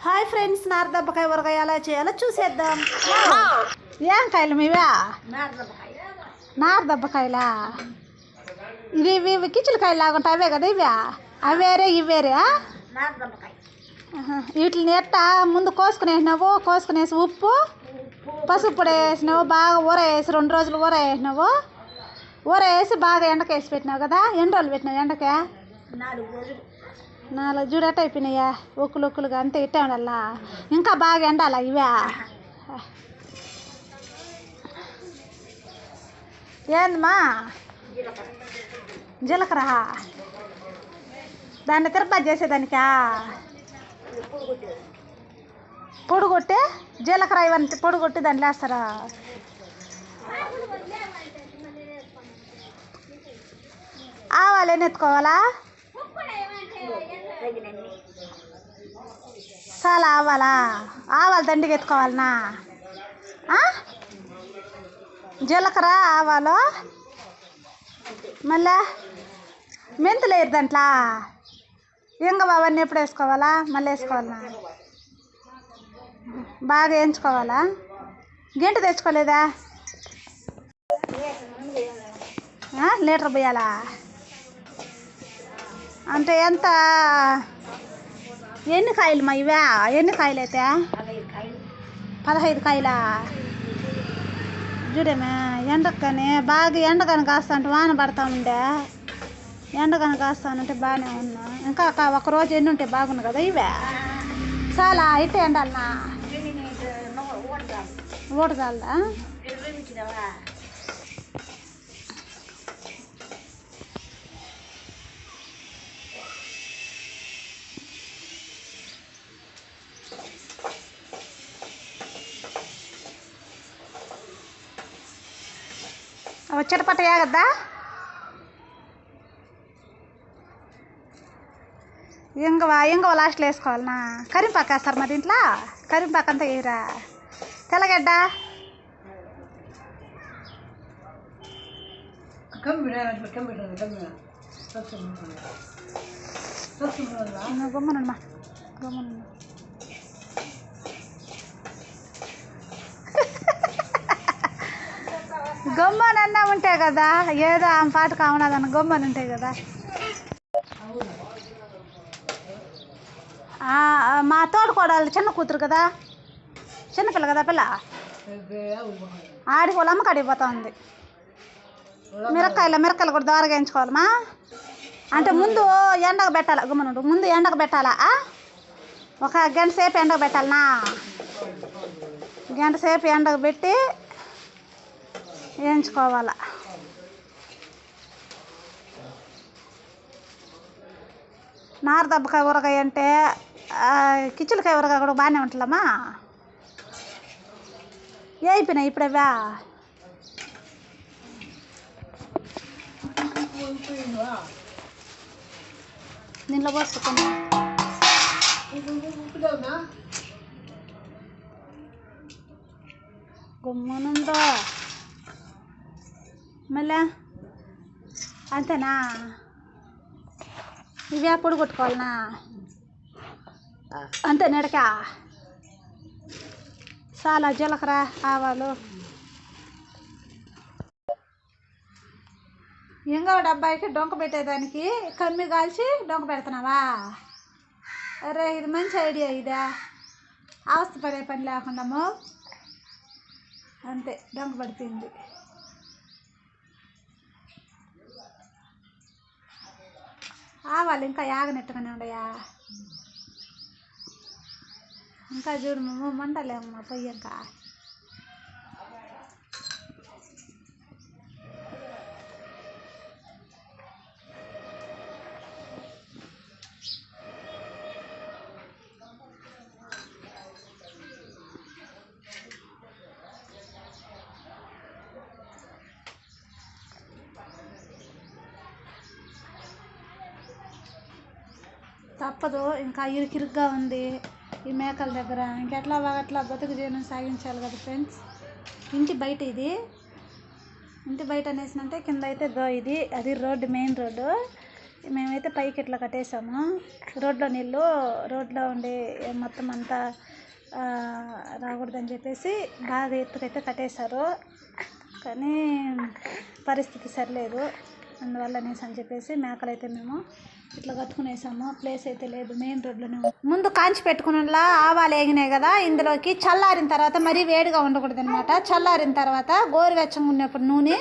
Hi friends, నారదబ్బకాయ ఊరగాయ ఎలా చేయాలో చూసేద్దాం. ఏం కాయలు మీవా? నారదబ్బకాయలా? ఇవి కిచిలకాయలు లాగుంటాయి అవే కదా ఇవే? అవేరే ఇవేరే? వీటిని ఎట్టా ముందు కోసుకునేసి ఉప్పు పసుపు పొడి వేసినావు, బాగా ఊర వేసి 2 రోజులు ఊర వేసినావు. ఊర వేసి బాగా ఎండకేసి పెట్టినావు కదా. ఎన్ని రోజులు పెట్టినావు ఎండకే? 4 చూడు ఎట్ట అయిపోయినాయా ఒక్కులుగా అంతే ఇట్టే ఉండాలా. ఇంకా బాగా ఎండాలా ఇవే? ఏందమ్మా? జీలకర్ర దాన్ని తిరుపతి చేసేదానికా? పొడి కొట్టి జీలకర్ర ఇవన్నీ పొడి కొట్టి దాంట్లో వేస్తారా? ఆవాలు ఎన్ని ఎత్తుకోవాలా? చాలా ఆవాలు దండిగా ఎత్తుకోవాలనా? జీలకర్ర ఆవాలు మళ్ళా మెంతులు వేయరు దాంట్లో. ఇంకా అవన్నీ ఎప్పుడు వేసుకోవాలా? మళ్ళీ వేసుకోవాలనా? బాగా వేయించుకోవాలా? గంట తెచ్చుకోలేదా? లీటర్ పోయాలా? అంటే ఎంత? ఎన్ని కాయలు మా ఇవే? ఎన్ని కాయలు అయితే? 15 కాయలా? చూడేమే ఎండకు కానీ బాగా ఎండకని కాస్తా అంటే వాన పడతా ఉండే. ఎండకని కాస్తానంటే బాగానే ఉన్నా. ఇంకా ఒక రోజు ఎన్ని ఉంటే బాగుంది కదా ఇవే. చాలా అయితే ఎండాలనా? ఊడదాలదా? చిటపట ఏగద్దా? ఇంగవ లాస్ట్లో వేసుకోవాలనా? కరింపాకు వేస్తారు మరి ఇంట్లో. కరింపాకు అంతా వేయరా? తెల్లగడ్డ గమ్మనమ్మా గమ్మనన్నా ఉంటాయి కదా. ఏదో ఆమె పాట కావనదన్న గమ్మని ఉంటాయి కదా. మా తోడుకోడలు చిన్న కూతురు కదా, చిన్నపిల్ల కదా పిల్ల. ఆడికి వాళ్ళ అమ్మకాడికి పోతా ఉంది. మిరకాయలు కూడా దోరగా వేయించుకోవాలమ్మా. అంటే ముందు ఎండకు పెట్టాలా? గుమ్మనుండు. ముందు ఎండకు పెట్టాలా? ఒక గంట సేపు ఎండకు పెట్టాలనా? గంట సేపు ఎండకు పెట్టి వేయించుకోవాలా. నారదబ్బకాయ ఊరగాయ అంటే కిచిలకాయ ఊరగాయ కూడా బాగానే ఉంటుందమ్మా. ఏ అయిపోయినాయి ఇప్పుడవా? దీనిలో పోసుకున్నా గుమ్మనుందో మళ్ళా అంతేనా? ఇవే పొడి కొట్టుకోవాలనా? అంతే నిడకా? చాలా జీలకర్ర ఆవాలు. ఇంకో డబ్బాయికి డొంక పెట్టేదానికి కమ్మి కాల్చి డొంక పెడుతున్నావా? అరే ఇది మంచి ఐడియా. ఇదా అవస్థ పడే పని లేకుండాము అంతే డొంక పడిపోయింది. ఆవాలు ఇంకా యాగనెట్టుగానే ఉండయా? ఇంకా చూడు మంటలేమ్మా పొయ్యి. ఇంకా తప్పదు, ఇంకా ఇరుకిరుగ్గా ఉంది ఈ మేకల దగ్గర. ఇంకెట్లా అట్లా బతుకు జీవనం సాగించాలి కదా ఫ్రెండ్స్. ఇంటి బయట ఇది. ఇంటి బయట అనేసినంటే కింద అయితే ఇది అది రోడ్డు, మెయిన్ రోడ్డు. మేమైతే పైకి ఇట్లా కట్టేసాము. రోడ్లో నీళ్ళు రోడ్లో ఉండి మొత్తం అంతా రాకూడదని చెప్పేసి బాగా ఎత్తుకైతే కట్టేశారు. కానీ పరిస్థితి సరిలేదు, అందువల్ల అనేసి అని చెప్పేసి మేకలు అయితే మేము ఇట్లా కట్టుకునేసాము. ప్లేస్ అయితే లేదు, మెయిన్ రోడ్లోనే. ముందు కాంచి పెట్టుకునేలా ఆవాలు వేగినాయి కదా, ఇందులోకి చల్లారిన తర్వాత మరీ వేడిగా ఉండకూడదు అనమాట. చల్లారిన తర్వాత గోరువెచ్చగా ఉన్నప్పుడు నూనె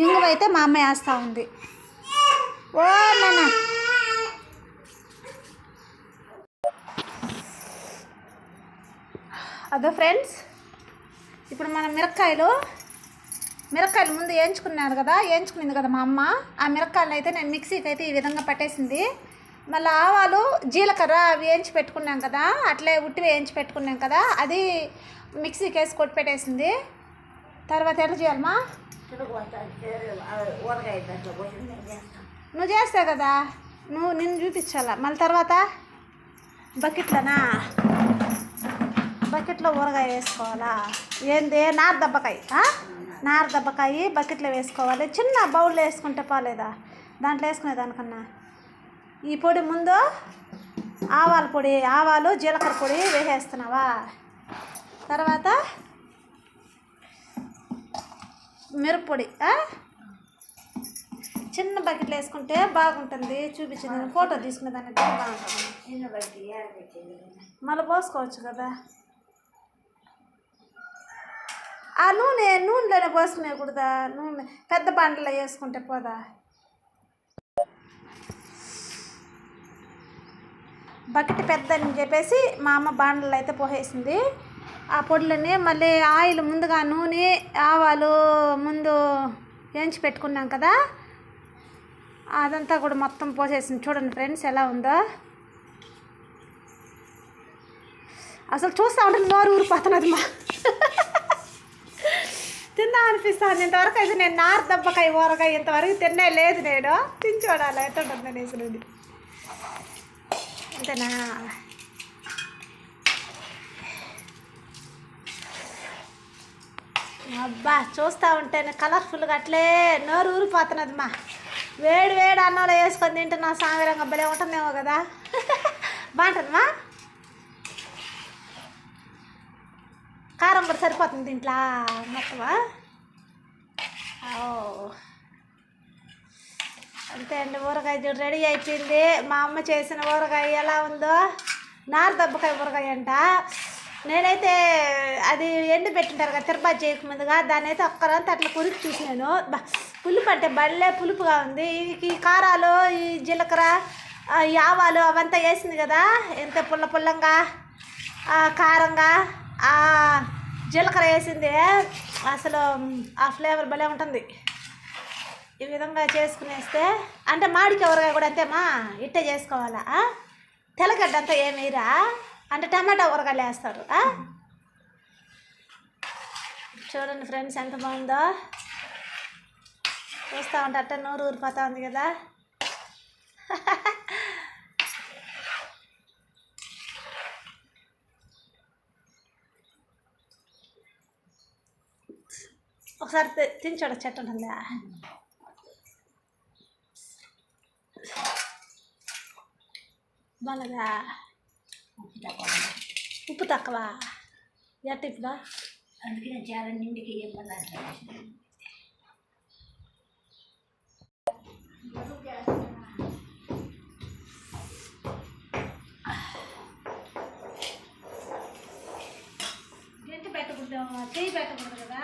ఇంగువ అయితే మా అమ్మ వేస్తూ ఉంది. ఓ నాన్న అదో ఫ్రెండ్స్, ఇప్పుడు మనం మిరపకాయలు ముందు వేయించుకున్నాను కదా, వేయించుకునింది కదా మా అమ్మ. ఆ మిరపకాయలు అయితే నేను మిక్సీకి అయితే ఈ విధంగా పట్టేసింది. మళ్ళీ ఆవాలు జీలకర్ర అవి వేయించి పెట్టుకున్నాం కదా, అట్లే ఉట్టి వేయించి పెట్టుకున్నాం కదా, అది మిక్సీకి వేసి కొట్టి పెట్టేసింది. తర్వాత ఎట్లా చేయాలమ్మా? నువ్వు చేస్తావు కదా, నిన్ను చూపించాలా. మళ్ళీ తర్వాత బకెట్లో ఊరగాయ వేసుకోవాలా? ఏంది? నార దెబ్బకాయ బకెట్లో వేసుకోవాలి. చిన్న బౌల్లో వేసుకుంటే పోలేదా? దాంట్లో వేసుకునేదానికన్నా ఈ పొడి ముందు ఆవాలు జీలకర్ర పొడి వేసేస్తున్నావా? తర్వాత మిరప్పొడి చిన్న బకెట్లో వేసుకుంటే బాగుంటుంది. చూపించింది ఫోటో తీసుకునే దానికి బాగుంటుంది. మళ్ళీ పోసుకోవచ్చు కదా. ఆ నూనెలోనే పోసుకునేకూడదా? నూనె పెద్ద బండలో వేసుకుంటే పోదా? బకెట్ పెద్దని చెప్పేసి మా అమ్మ బాండలు అయితే పోసేసింది. ఆ పొడులని మళ్ళీ ఆయిల్ ముందుగా నూనె ఆవాలు ముందు వేయించి పెట్టుకున్నాం కదా, అదంతా కూడా మొత్తం పోసేసింది. చూడండి ఫ్రెండ్స్ ఎలా ఉందో. అసలు చూస్తూ ఉంటే నోరు ఊరిపోతున్నది మా తిందా అనిపిస్తుంది. ఇంతవరకు అయితే నేను నార దెబ్బకాయ ఊరగాయ ఇంతవరకు తినే లేదు. నేను తిని చూడాలి ఎట్లా ఉంటుంది అనేసి. అంతేనా? అబ్బా చూస్తూ ఉంటేనే కలర్ఫుల్గా అట్లే నోరు ఊరిపోతున్నది మా. వేడి అన్నంలో వేసుకొని తింటున్నా సామిరంగా భలే ఉంటుందేమో కదా. బాగుంటుందమ్మా. కారం కూడా సరిపోతుంది దీంట్లో మొత్తమా. అంతే అండి, ఊరగాయ చూడు రెడీ అయిపోయింది. మా అమ్మ చేసిన ఊరగాయ ఎలా ఉందో. నార దెబ్బకాయ ఊరగాయ అంట. నేనైతే అది ఎండు పెట్టింటారు కదా తిరుపతి చేయకముందుగా, దాన్ని అయితే ఒక్కరంతా అట్లా పులుపు చూసినాను. పులుపు అంటే భలే పులుపుగా ఉంది. ఈ కారాలు ఈ జీలకర్ర ఈ ఆవాలు అవంతా వేసింది కదా, ఎంత పుల్లంగా కారంగా జీలకర్ర వేసింది. అసలు ఆ ఫ్లేవర్ భలే ఉంటుంది. ఈ విధంగా చేసుకునేస్తే అంటే మామిడికాయ ఊరగాయ కూడా అంతేమా, ఇట్టే చేసుకోవాలా. తెల్లగడ్డ అంతా ఏమీరా అంటే టమాటా ఊరగాయలు వేస్తారు. చూడండి ఫ్రెండ్స్ ఎంత బాగుందో. చూస్తూ ఉంటే అట్ట నోరు ఊరిపోతూ ఉంది కదా. ఒకసారి తిని చూడ చెట్టు ఉంటుందా. బాగా ఉప్పు తక్కువ ఎట్ట ఇప్పుడు? అందుకే నేను చాలా నిండికి ఏం గట్టి పెట్టకూడదు, చెయ్యి పెట్టకూడదు కదా.